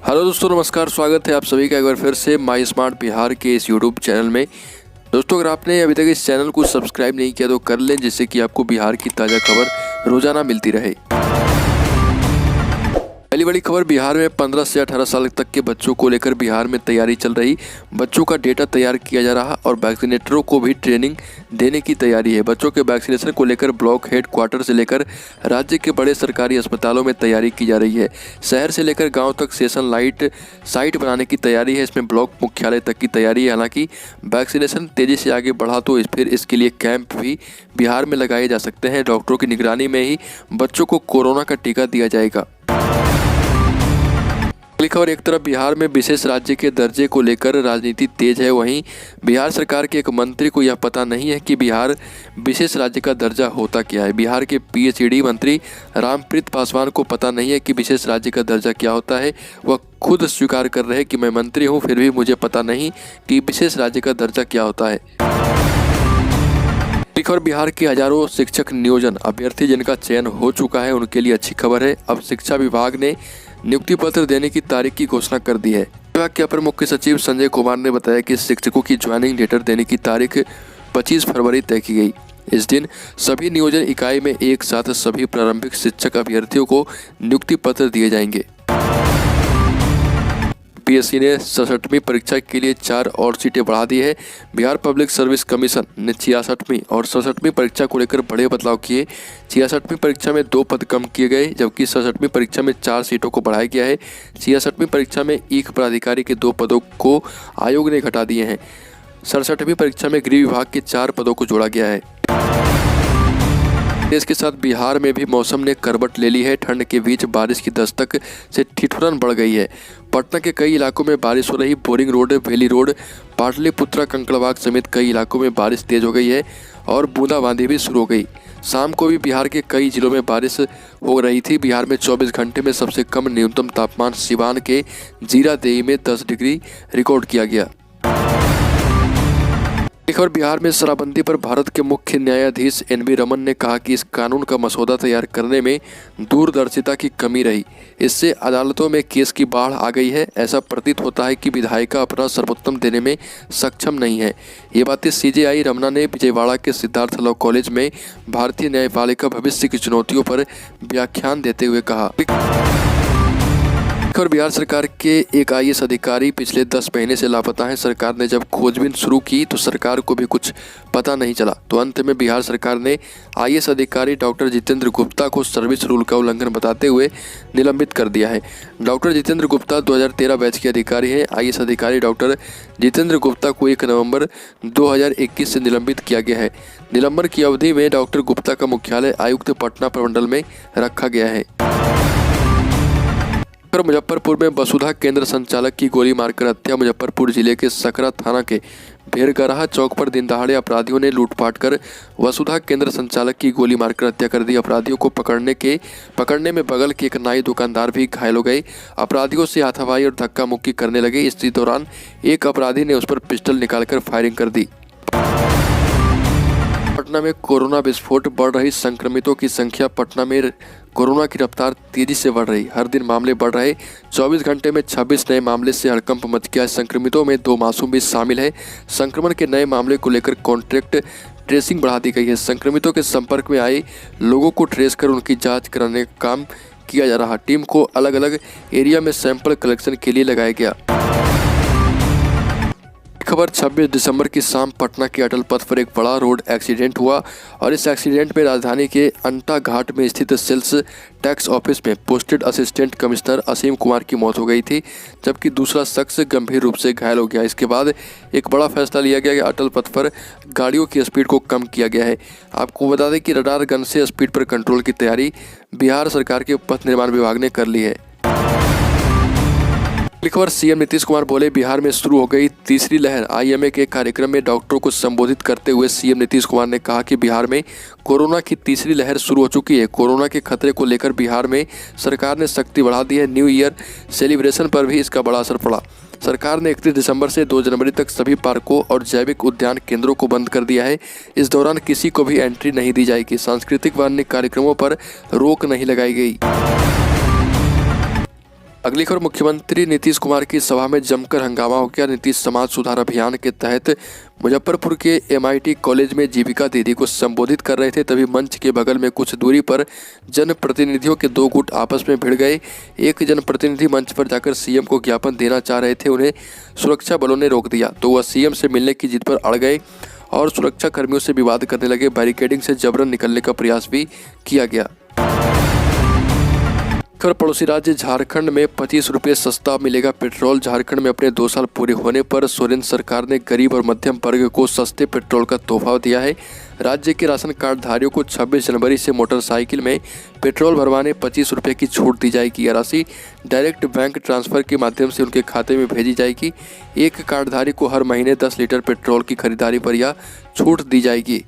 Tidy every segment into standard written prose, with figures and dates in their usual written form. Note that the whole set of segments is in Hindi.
हेलो दोस्तों, नमस्कार। स्वागत है आप सभी का एक बार फिर से माई स्मार्ट बिहार के इस यूट्यूब चैनल में। दोस्तों, अगर आपने अभी तक इस चैनल को सब्सक्राइब नहीं किया तो कर लें, जिससे कि आपको बिहार की ताज़ा खबर रोजाना मिलती रहे। पहली बड़ी खबर, बिहार में 15 से 18 साल तक के बच्चों को लेकर बिहार में तैयारी चल रही। बच्चों का डेटा तैयार किया जा रहा और वैक्सीनेटरों को भी ट्रेनिंग देने की तैयारी है। बच्चों के वैक्सीनेशन को लेकर ब्लॉक हेड क्वार्टर से लेकर राज्य के बड़े सरकारी अस्पतालों में तैयारी की जा रही है। शहर से लेकर गांव तक सेशन लाइट साइट बनाने की तैयारी है। इसमें ब्लॉक मुख्यालय तक की तैयारी है। हालांकि वैक्सीनेशन तेजी से आगे बढ़ा तो फिर इसके लिए कैंप भी बिहार में लगाए जा सकते हैं। डॉक्टरों की निगरानी में ही बच्चों को कोरोना का टीका दिया जाएगा। अगली खबर, एक तरफ बिहार में विशेष राज्य के दर्जे को लेकर राजनीति तेज है, वहीं बिहार सरकार के एक मंत्री को यह पता नहीं है कि बिहार विशेष राज्य का दर्जा होता क्या है। बिहार के पीएचईडी मंत्री रामप्रीत पासवान को पता नहीं है कि विशेष राज्य का दर्जा क्या होता है। वह खुद स्वीकार कर रहे हैं कि मैं मंत्री हूं, फिर भी मुझे पता नहीं कि विशेष राज्य का दर्जा क्या होता है। और बिहार के हजारों शिक्षक नियोजन अभ्यर्थी जिनका चयन हो चुका है, उनके लिए अच्छी खबर है। अब शिक्षा विभाग ने नियुक्ति पत्र देने की तारीख की घोषणा कर दी है। विभाग के अपर मुख्य सचिव संजय कुमार ने बताया कि शिक्षकों की ज्वाइनिंग लेटर देने की तारीख 25 फरवरी तय की गई। इस दिन सभी नियोजन इकाई में एक साथ सभी प्रारंभिक शिक्षक अभ्यर्थियों को नियुक्ति पत्र दिए जाएंगे। पीएससी ने 67वीं परीक्षा के लिए 4 और सीटें बढ़ा दी है। बिहार पब्लिक सर्विस कमीशन ने 66वीं और 67वीं परीक्षा को लेकर बड़े बदलाव किए। 66वीं परीक्षा में 2 पद कम किए गए, जबकि 67वीं परीक्षा में 4 सीटों को बढ़ाया गया है। 66वीं परीक्षा में एक पदाधिकारी के 2 पदों को आयोग ने घटा दिए हैं। 67वीं परीक्षा में गृह विभाग के 4 पदों को जोड़ा गया है। इसके साथ बिहार में भी मौसम ने करवट ले ली है। ठंड के बीच बारिश की दस्तक से ठिठुरन बढ़ गई है। पटना के कई इलाकों में बारिश हो रही। Boring Road, Valley Road, Pataliputra, Kankarbagh समेत कई इलाकों में बारिश तेज हो गई है और बूंदाबांदी भी शुरू हो गई। शाम को भी बिहार के कई जिलों में बारिश हो रही थी। बिहार में 24 घंटे में सबसे कम न्यूनतम तापमान सिवान के जीरादेई में 10 डिग्री रिकॉर्ड किया गया। एक और, बिहार में शराबबंदी पर भारत के मुख्य न्यायाधीश एन.वी. रमन ने कहा कि इस कानून का मसौदा तैयार करने में दूरदर्शिता की कमी रही। इससे अदालतों में केस की बाढ़ आ गई है। ऐसा प्रतीत होता है कि विधायिका अपना सर्वोत्तम देने में सक्षम नहीं है। ये बातें सीजेआई रमना ने विजयवाड़ा के सिद्धार्थ लॉ कॉलेज में भारतीय न्यायपालिका भविष्य की चुनौतियों पर व्याख्यान देते हुए कहा। और बिहार सरकार के एक आईएएस अधिकारी पिछले 10 महीने से लापता हैं। सरकार ने जब खोजबीन शुरू की तो सरकार को भी कुछ पता नहीं चला, तो अंत में बिहार सरकार ने आईएएस अधिकारी डॉक्टर जितेंद्र गुप्ता को सर्विस रूल का उल्लंघन बताते हुए निलंबित कर दिया है। डॉक्टर जितेंद्र गुप्ता 2013 बैच के अधिकारी हैं। आईएएस अधिकारी डॉक्टर जितेंद्र गुप्ता को 1 नवंबर 2021 से निलंबित किया गया है। निलंबन की अवधि में डॉक्टर गुप्ता का मुख्यालय आयुक्त पटना प्रमंडल में रखा गया है। मुजफ्फरपुर में वसुधा केंद्र संचालक की गोली मारकर हत्या। मुजफ्फरपुर जिले के सकरा थाना के भेरगराहा चौक पर दिनदहाड़े अपराधियों ने लूटपाट कर वसुधा केंद्र संचालक की गोली मारकर हत्या कर दी। अपराधियों को पकड़ने में बगल के एक नाई दुकानदार भी घायल हो गए। अपराधियों से हाथापाई और धक्का मुक्की करने लगे। इसी दौरान एक अपराधी ने उस पर पिस्टल निकालकर फायरिंग कर दी। पटना में कोरोना विस्फोट, बढ़ रही संक्रमितों की संख्या। पटना में कोरोना की रफ्तार तेजी से बढ़ रही, हर दिन मामले बढ़ रहे। 24 घंटे में 26 नए मामले से हड़कंप मच गया। संक्रमितों में 2 मासूम भी शामिल है। संक्रमण के नए मामले को लेकर कॉन्ट्रैक्ट ट्रेसिंग बढ़ा दी गई है। संक्रमितों के संपर्क में आए लोगों को ट्रेस कर उनकी जाँच कराने का काम किया जा रहा। टीम को अलग अलग एरिया में सैंपल कलेक्शन के लिए लगाया गया। खबर, 26 दिसंबर की शाम पटना के अटल पथ पर एक बड़ा रोड एक्सीडेंट हुआ और इस एक्सीडेंट में राजधानी के अंटा घाट में स्थित सेल्स टैक्स ऑफिस में पोस्टेड असिस्टेंट कमिश्नर असीम कुमार की मौत हो गई थी, जबकि दूसरा शख्स गंभीर रूप से घायल हो गया। इसके बाद एक बड़ा फैसला लिया गया कि अटल पथ पर गाड़ियों की स्पीड को कम किया गया है। आपको बता दें कि रडार गन से स्पीड पर कंट्रोल की तैयारी बिहार सरकार के पथ निर्माण विभाग ने कर ली है। खबर, सीएम नीतीश कुमार बोले बिहार में शुरू हो गई तीसरी लहर। आईएमए के कार्यक्रम में डॉक्टरों को संबोधित करते हुए सीएम नीतीश कुमार ने कहा कि बिहार में कोरोना की तीसरी लहर शुरू हो चुकी है। कोरोना के खतरे को लेकर बिहार में सरकार ने सख्ती बढ़ा दी है। न्यू ईयर सेलिब्रेशन पर भी इसका बड़ा असर पड़ा। सरकार ने 31 दिसंबर से 2 जनवरी तक सभी पार्कों और जैविक उद्यान केंद्रों को बंद कर दिया है। इस दौरान किसी को भी एंट्री नहीं दी जाएगी। सांस्कृतिक व अन्य कार्यक्रमों पर रोक नहीं लगाई गई। अगली खबर, मुख्यमंत्री नीतीश कुमार की सभा में जमकर हंगामा हो गया। नीतीश समाज सुधार अभियान के तहत मुजफ्फरपुर के MIT कॉलेज में जीविका दीदी को संबोधित कर रहे थे, तभी मंच के बगल में कुछ दूरी पर जनप्रतिनिधियों के दो गुट आपस में भिड़ गए। एक जनप्रतिनिधि मंच पर जाकर CM को ज्ञापन देना चाह रहे थे, उन्हें सुरक्षा बलों ने रोक दिया तो वह CM से मिलने की जिद पर अड़ गए और सुरक्षा कर्मियों से विवाद करने लगे। बैरिकेडिंग से जबरन निकलने का प्रयास भी किया गया। खबर, पड़ोसी राज्य झारखंड में 25 रुपये सस्ता मिलेगा पेट्रोल। झारखंड में अपने 2 साल पूरे होने पर सोरेन सरकार ने गरीब और मध्यम वर्ग को सस्ते पेट्रोल का तोहफा दिया है। राज्य के राशन कार्ड धारियों को 26 जनवरी से मोटरसाइकिल में पेट्रोल भरवाने 25 रुपये की छूट दी जाएगी। यह राशि डायरेक्ट बैंक ट्रांसफर के माध्यम से उनके खाते में भेजी जाएगी। एक कार्डधारी को हर महीने 10 लीटर पेट्रोल की खरीदारी पर यह छूट दी जाएगी।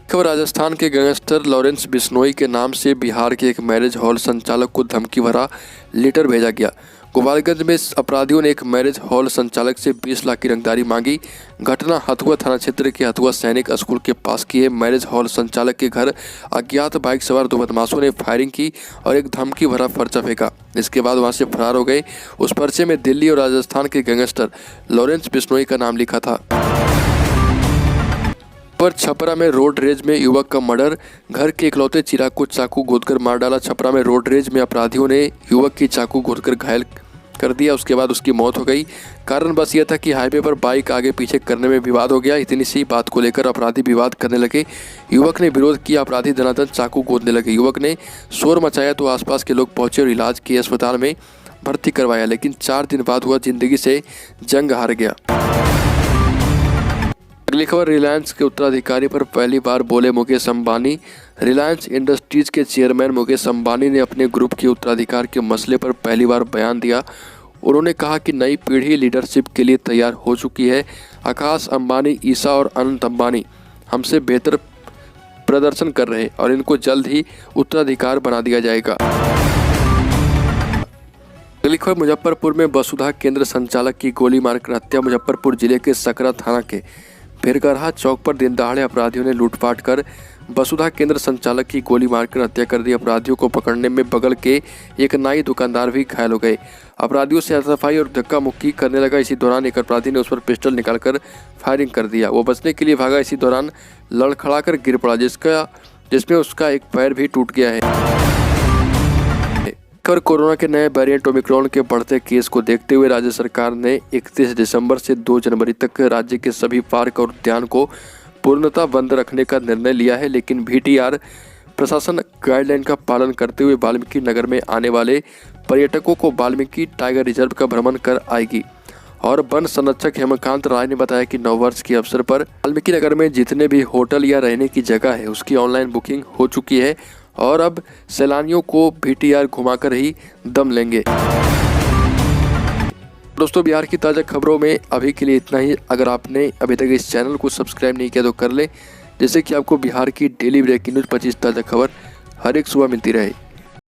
खबर, राजस्थान के गैंगस्टर लॉरेंस बिश्नोई के नाम से बिहार के एक मैरिज हॉल संचालक को धमकी भरा लेटर भेजा गया। गोपालगंज में अपराधियों ने एक मैरिज हॉल संचालक से 20 लाख की रंगदारी मांगी। घटना हथुआ थाना क्षेत्र के हथुआ सैनिक स्कूल के पास की है। मैरिज हॉल संचालक के घर अज्ञात बाइक सवार 2 बदमाशों ने फायरिंग की और एक धमकी भरा पर्चा फेंका। इसके बाद वहां से फरार हो गए। उस पर्चे में दिल्ली और राजस्थान के गैंगस्टर लॉरेंस बिश्नोई का नाम लिखा था। पर छपरा में रोड रेज में युवक का मर्डर। घर के इकलौते चिराग को चाकू गोदकर मार डाला। छपरा में रोड रेज में अपराधियों ने युवक की चाकू गोदकर घायल कर दिया। उसके बाद उसकी मौत हो गई। कारण बस यह था कि हाईवे पर बाइक आगे पीछे करने में विवाद हो गया। इतनी सी बात को लेकर अपराधी विवाद करने लगे। युवक ने विरोध किया, अपराधी धनाधन चाकू गोदने लगे। युवक ने शोर मचाया तो आसपास के लोग पहुंचे और इलाज के अस्पताल में भर्ती करवाया, लेकिन 4 दिन बाद वह जिंदगी से जंग हार गया। अगली खबर, रिलायंस के उत्तराधिकारी पर पहली बार बोले मुकेश अंबानी। रिलायंस इंडस्ट्रीज के चेयरमैन मुकेश अंबानी ने अपने ग्रुप के उत्तराधिकार के मसले पर पहली बार बयान दिया। उन्होंने कहा कि नई पीढ़ी लीडरशिप के लिए तैयार हो चुकी है। आकाश अंबानी, ईशा और अनंत अंबानी हमसे बेहतर प्रदर्शन कर रहे हैं और इनको जल्द ही उत्तराधिकार बना दिया जाएगा। अगली खबर, मुजफ्फरपुर में वसुधा केंद्र संचालक की गोली मारकर हत्या। मुजफ्फरपुर जिले के सकरा थाना के फिरगरहा चौक पर दिन दहाड़े अपराधियों ने लूटपाट कर वसुधा केंद्र संचालक की गोली मारकर हत्या कर दी। अपराधियों को पकड़ने में बगल के एक नाई दुकानदार भी घायल हो गए। अपराधियों से हाथापाई और धक्का मुक्की करने लगा। इसी दौरान एक अपराधी ने उस पर पिस्टल निकालकर फायरिंग कर दिया। वो बचने के लिए भागा। इसी दौरान लड़खड़ाकर गिर पड़ा, जिसमें उसका एक पैर भी टूट गया है। कोरोना के नए वेरिएंट ओमिक्रॉन के बढ़ते केस को देखते हुए राज्य सरकार ने 31 दिसंबर से 2 जनवरी तक राज्य के सभी पार्क और उद्यान को पूर्णतः बंद रखने का निर्णय लिया है, लेकिन VTR प्रशासन गाइडलाइन का पालन करते हुए वाल्मीकि नगर में आने वाले पर्यटकों को वाल्मीकि टाइगर रिजर्व का भ्रमण कर आएगी। और वन संरक्षक हेमकांत राय ने बताया कि नववर्ष के अवसर पर वाल्मीकि नगर में जितने भी होटल या रहने की जगह है उसकी ऑनलाइन बुकिंग हो चुकी है और अब सैलानियों को VTR घुमाकर ही दम लेंगे। दोस्तों, बिहार की ताज़ा खबरों में अभी के लिए इतना ही। अगर आपने अभी तक इस चैनल को सब्सक्राइब नहीं किया तो कर लें, जिससे कि आपको बिहार की डेली ब्रेकिंग न्यूज़ 25 ताज़ा खबर हर एक सुबह मिलती रहे।